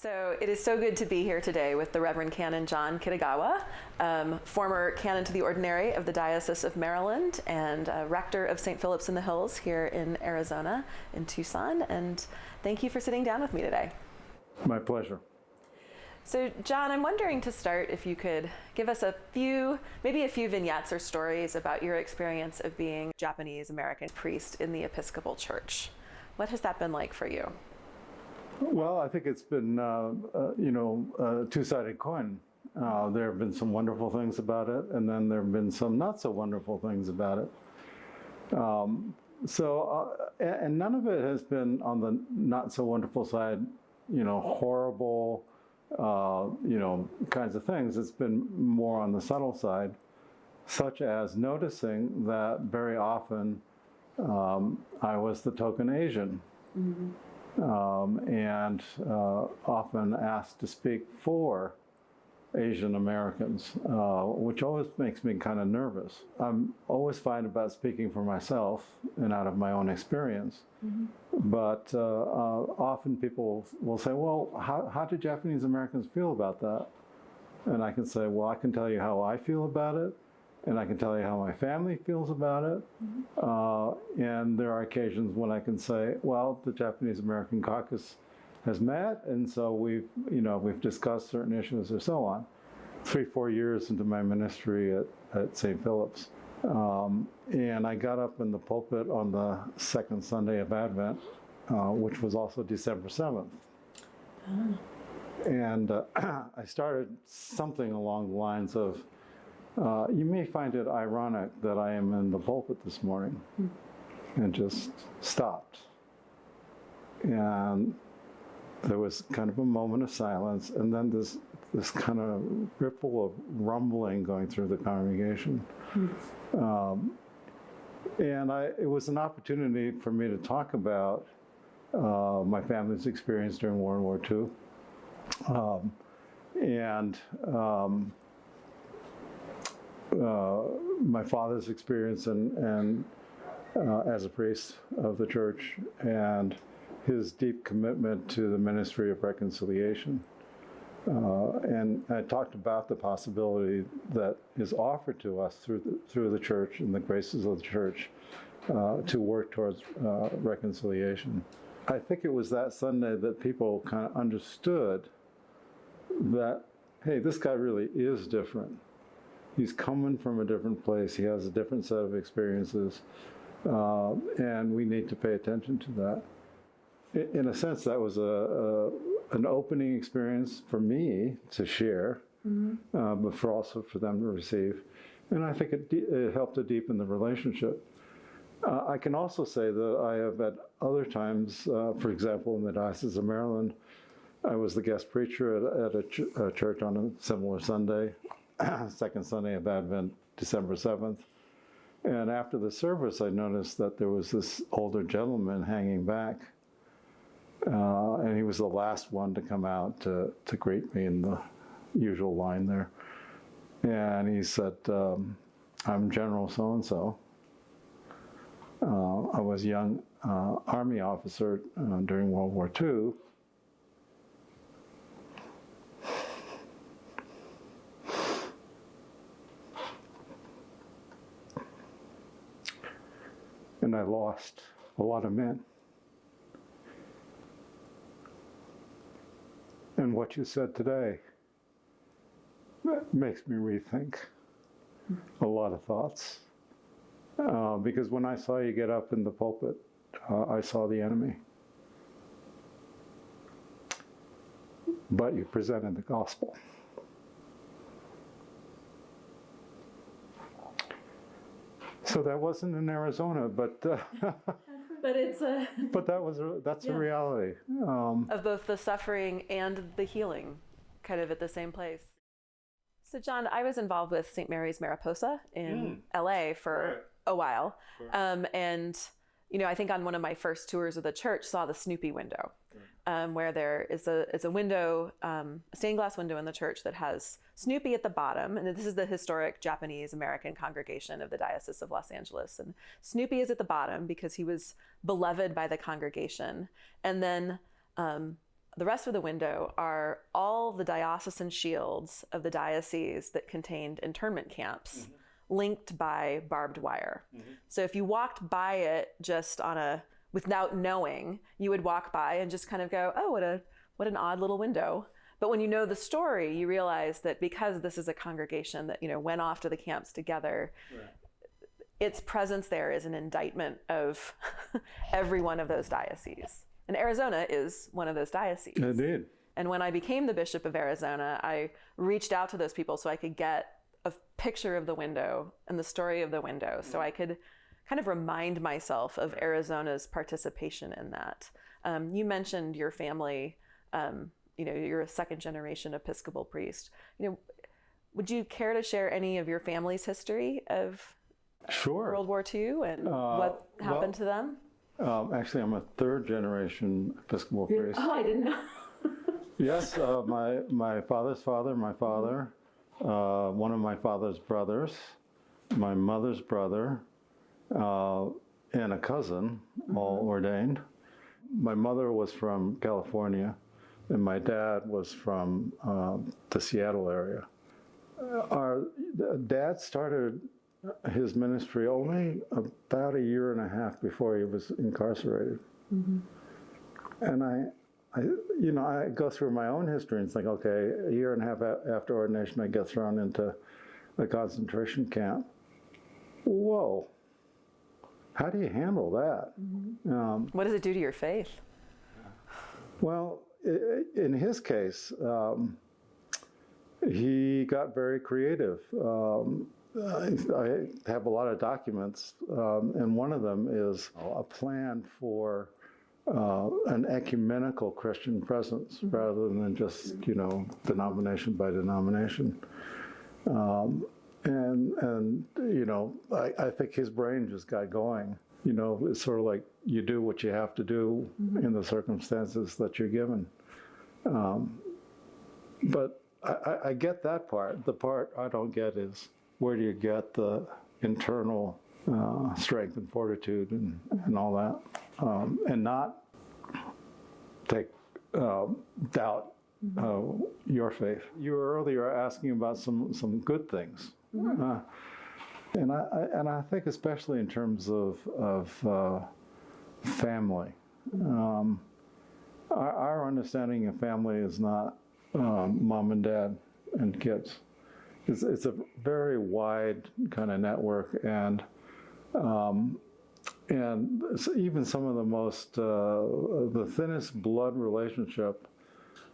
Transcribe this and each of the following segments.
So it is so good to be here today with the Reverend Canon John Kitagawa, former canon to the ordinary of the Diocese of Maryland and rector of St. Philip's in the Hills here in Arizona, in Tucson. And thank you for sitting down with me today. My pleasure. So John, I'm wondering to start if you could give us maybe a few vignettes or stories about your experience of being a Japanese American priest in the Episcopal Church. What has that been like for you? Well, I think it's been, a two-sided coin. There have been some wonderful things about it, and then there have been some not so wonderful things about it. And none of it has been on the not so wonderful side, horrible, kinds of things. It's been more on the subtle side, such as noticing that very often I was the token Asian. Mm-hmm. And often asked to speak for Asian Americans, which always makes me kind of nervous. I'm always fine about speaking for myself and out of my own experience, mm-hmm. But often people will say, well, how do Japanese Americans feel about that? And I can say, well, I can tell you how I feel about it, and I can tell you how my family feels about it. Mm-hmm. And there are occasions when I can say, well, the Japanese American Caucus has met, and so we've discussed certain issues or so on. 3-4 years into my ministry at St. Philip's. And I got up in the pulpit on the second Sunday of Advent, which was also December 7th. Oh. And I started something along the lines of, you may find it ironic that I am in the pulpit this morning, and just stopped. And there was kind of a moment of silence, and then this kind of ripple of rumbling going through the congregation. It was an opportunity for me to talk about my family's experience during World War II. My father's experience and as a priest of the church, and his deep commitment to the ministry of reconciliation. And I talked about the possibility that is offered to us through the church and the graces of the church to work towards reconciliation. I think it was that Sunday that people kind of understood that, hey, this guy really is different. He's coming from a different place. He has a different set of experiences, and we need to pay attention to that. In a sense, that was an opening experience for me to share, mm-hmm. But also for them to receive. And I think it helped to deepen the relationship. I can also say that I have at other times, for example, in the Diocese of Maryland, I was the guest preacher at a church on a similar Sunday, second Sunday of Advent, December 7th. And after the service, I noticed that there was this older gentleman hanging back. And he was the last one to come out to greet me in the usual line there. And he said, I'm General so-and-so. I was a young Army officer during World War II. And I lost a lot of men. And what you said today makes me rethink a lot of thoughts. Because when I saw you get up in the pulpit, I saw the enemy. But you presented the gospel. So that wasn't in Arizona, but but it's a but that's a reality of both the suffering and the healing, kind of at the same place. So John, I was involved with St. Mary's Mariposa in LA for a while, and I think on one of my first tours of the church saw the Snoopy window, where there is a window, a stained glass window in the church that has Snoopy at the bottom. And this is the historic Japanese American congregation of the Diocese of Los Angeles. And Snoopy is at the bottom because he was beloved by the congregation. And then the rest of the window are all the diocesan shields of the diocese that contained internment camps, linked by barbed wire. So if you walked by it just without knowing, you would walk by and just kind of go, oh, what an odd little window. But when you know the story, you realize that because this is a congregation that, went off to the camps together, its presence there is an indictment of every one of those dioceses. And Arizona is one of those dioceses. Indeed. And when I became the Bishop of Arizona, I reached out to those people so I could get a picture of the window and the story of the window, so I could kind of remind myself of Arizona's participation in that. You mentioned your family, you're a second generation Episcopal priest. Would you care to share any of your family's history of World War II and what happened to them? Actually, I'm a third generation Episcopal priest. Oh, I didn't know. Yes, my father's father, my father, one of my father's brothers, my mother's brother, and a cousin, all ordained. My mother was from California, and my dad was from the Seattle area. Our dad started his ministry only about a year and a half before he was incarcerated. And I go through my own history and think, okay, a year and a half after ordination, I get thrown into a concentration camp. Whoa, how do you handle that? What does it do to your faith? Well, in his case, he got very creative. I have a lot of documents, and one of them is a plan for an ecumenical Christian presence rather than just, denomination by denomination. I think his brain just got going. It's sort of like you do what you have to do in the circumstances that you're given. But I get that part. The part I don't get is, where do you get the internal strength and fortitude and all that, and not take doubt your faith. You were earlier asking about some good things, and I think especially in terms of family. Our understanding of family is not mom and dad and kids. It's a very wide kind of network, and even some of the most the thinnest blood relationship.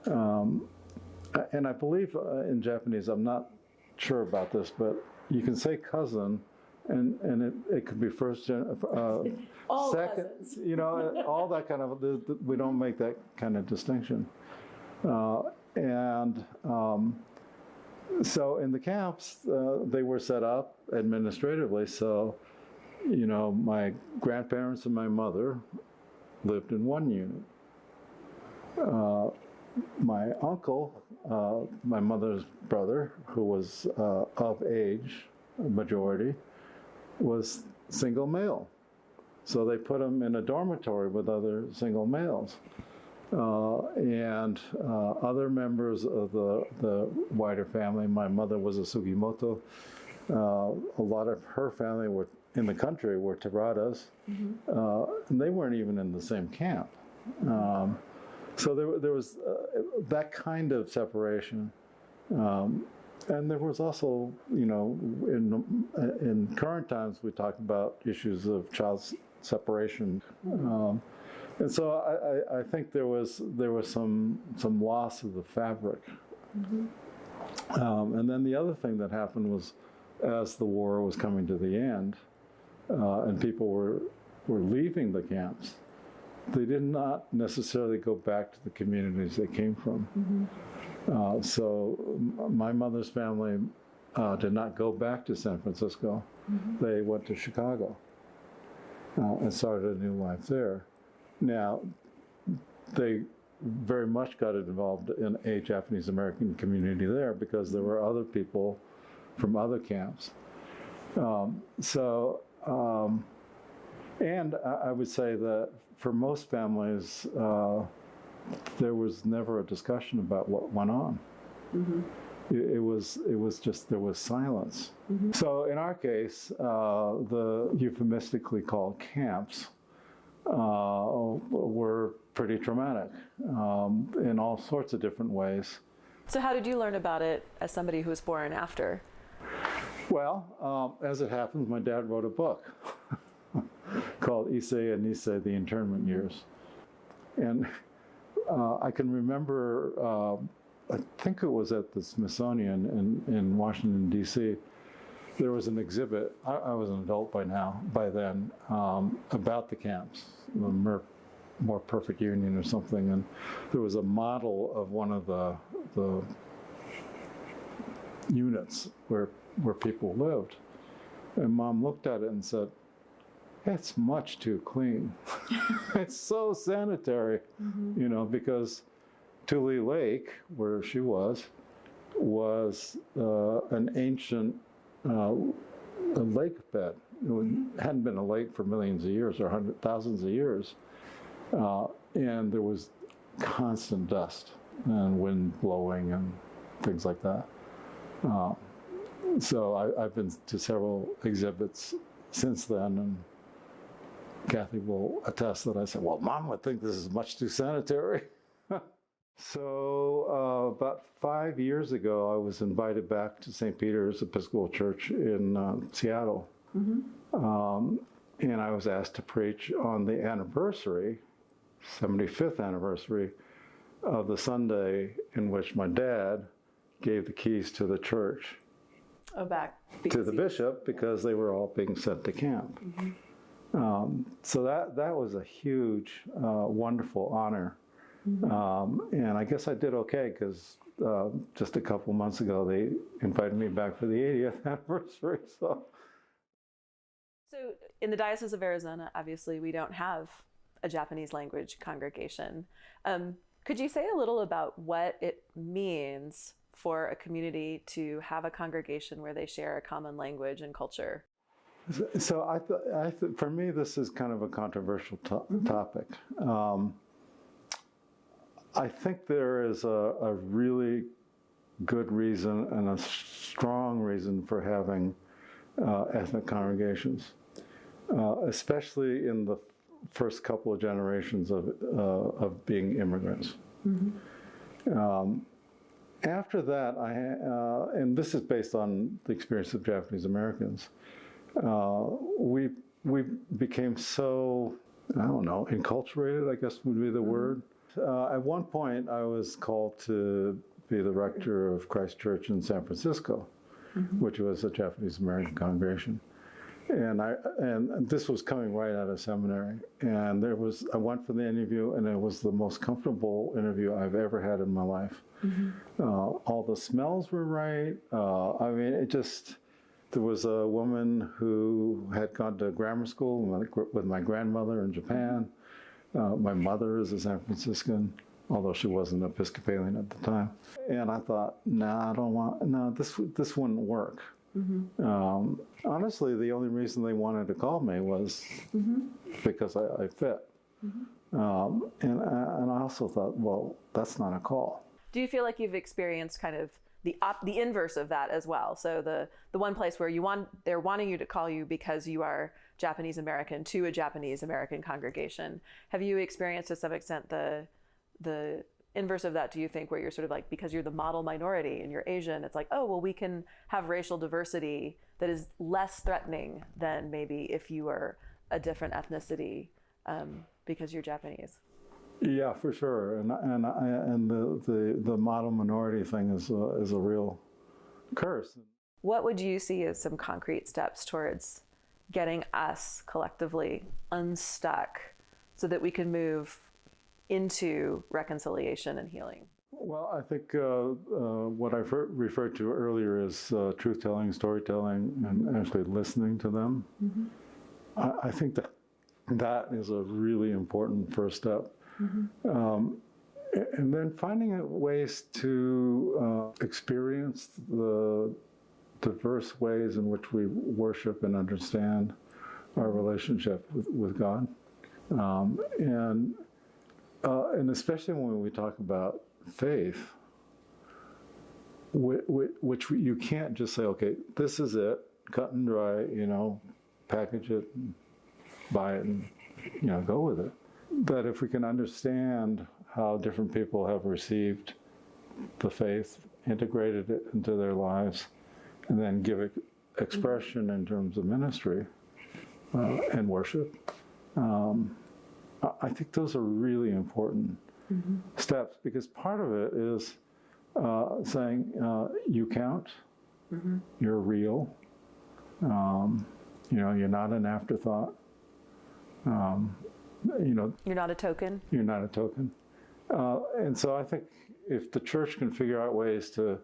And I believe in Japanese, I'm not sure about this, but you can say cousin, and it could be first all second, cousins. all that kind of. We don't make that kind of distinction, So in the camps, they were set up administratively. So, my grandparents and my mother lived in one unit. My uncle, my mother's brother, who was of age, majority, was single male. So they put him in a dormitory with other single males. And other members of the wider family. My mother was a Sugimoto. A lot of her family were in the country, were Teradas, and they weren't even in the same camp. So there was that kind of separation. And there was also, in current times, we talk about issues of child separation. And so I think there was some loss of the fabric. And then the other thing that happened was, as the war was coming to the end, and people were leaving the camps, they did not necessarily go back to the communities they came from. So my mother's family did not go back to San Francisco. They went to Chicago and started a new life there. Now, they very much got involved in a Japanese American community there because there were other people from other camps. And I would say that for most families, there was never a discussion about what went on. Mm-hmm. It was just, there was silence. Mm-hmm. So in our case, the euphemistically called camps were pretty traumatic in all sorts of different ways. So how did you learn about it as somebody who was born after? Well, as it happens, my dad wrote a book called Issei and Nisei, The Internment Years. And I can remember, I think it was at the Smithsonian in Washington, D.C., there was an exhibit, I was an adult by then, about the camps, the More Perfect Union or something, and there was a model of one of the units where people lived. And Mom looked at it and said, "It's much too clean." It's so sanitary, mm-hmm. Because Tule Lake, where she was an ancient lake bed. It hadn't been a lake for millions of years or thousands of years. And there was constant dust and wind blowing and things like that. So I've been to several exhibits since then, and Kathy will attest that I said, "Well, Mom would think this is much too sanitary." So about 5 years ago, I was invited back to St. Peter's Episcopal Church in Seattle. Mm-hmm. And I was asked to preach on the anniversary, 75th anniversary, of the Sunday in which my dad gave the keys to the church to the bishop, because they were all being sent to camp. Mm-hmm. So that was a huge, wonderful honor. Mm-hmm. And I guess I did okay, because just a couple months ago they invited me back for the 80th anniversary. So in the Diocese of Arizona, obviously we don't have a Japanese language congregation. Could you say a little about what it means for a community to have a congregation where they share a common language and culture? So for me, this is kind of a controversial topic. I think there is a really good reason and a strong reason for having ethnic congregations, especially in the first couple of generations of being immigrants. Mm-hmm. After that, and this is based on the experience of Japanese Americans, we became so, I don't know, enculturated, I guess would be the word. At one point, I was called to be the rector of Christ Church in San Francisco, mm-hmm. which was a Japanese American congregation. And this was coming right out of seminary. And I went for the interview, and it was the most comfortable interview I've ever had in my life. Mm-hmm. All the smells were right. I mean, there was a woman who had gone to grammar school with my grandmother in Japan. My mother is a San Franciscan, although she wasn't Episcopalian at the time. And I thought, this wouldn't work. Mm-hmm. Honestly, the only reason they wanted to call me was mm-hmm. because I fit. Mm-hmm. And I also thought, well, that's not a call. Do you feel like you've experienced kind of the inverse of that as well? So the one place where they're wanting you to call you because you are Japanese American to a Japanese American congregation. Have you experienced to some extent the inverse of that, do you think, where you're sort of like, because you're the model minority and you're Asian, it's like, oh, well, we can have racial diversity that is less threatening than maybe if you were a different ethnicity because you're Japanese? Yeah, for sure. And the model minority thing is a real curse. What would you see as some concrete steps towards getting us collectively unstuck so that we can move into reconciliation and healing? Well, I think what I referred to earlier is truth-telling, storytelling, and actually listening to them. Mm-hmm. I think that is a really important first step. Mm-hmm. And then finding ways to experience the diverse ways in which we worship and understand our relationship with God. And and especially when we talk about faith, which you can't just say, okay, this is it, cut and dry, you know, package it, and buy it, and, you know, go with it. That if we can understand how different people have received the faith, integrated it into their lives, and then give it expression in terms of ministry and worship, I think those are really important steps, because part of it is saying you count, you're real, you know, you're not an afterthought, you know. You're not a token. You're not a token. And so I think if the church can figure out ways to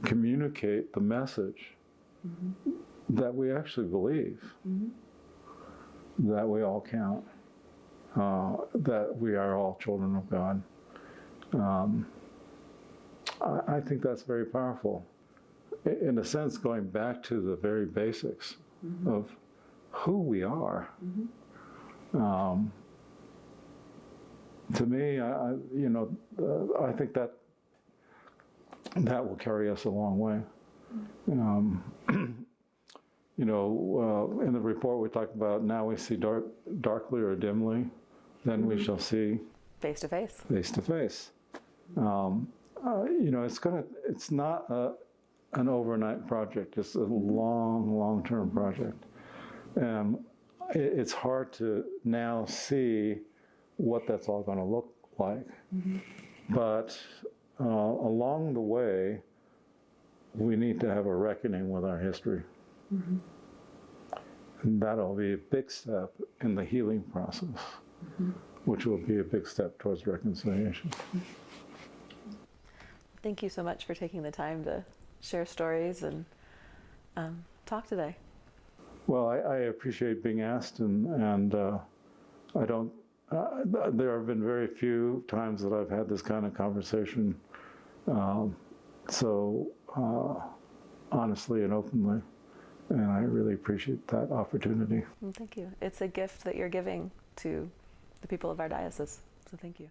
communicate the message that we actually believe, that we all count, that we are all children of God, I think that's very powerful. In a sense, going back to the very basics of who we are. To me, you know, I think that will carry us a long way. You know, in the report we talked about, now we see darkly or dimly, then we shall see face to face. Face to face. You know, it's not an overnight project. It's a long-term project. It's hard to now see what that's all going to look like. But along the way, we need to have a reckoning with our history. And that'll be a big step in the healing process, which will be a big step towards reconciliation. Thank you so much for taking the time to share stories and talk today. Well, I appreciate being asked, and I don't. There have been very few times that I've had this kind of conversation, so honestly and openly, and I really appreciate that opportunity. Thank you. It's a gift that you're giving to the people of our diocese, so thank you.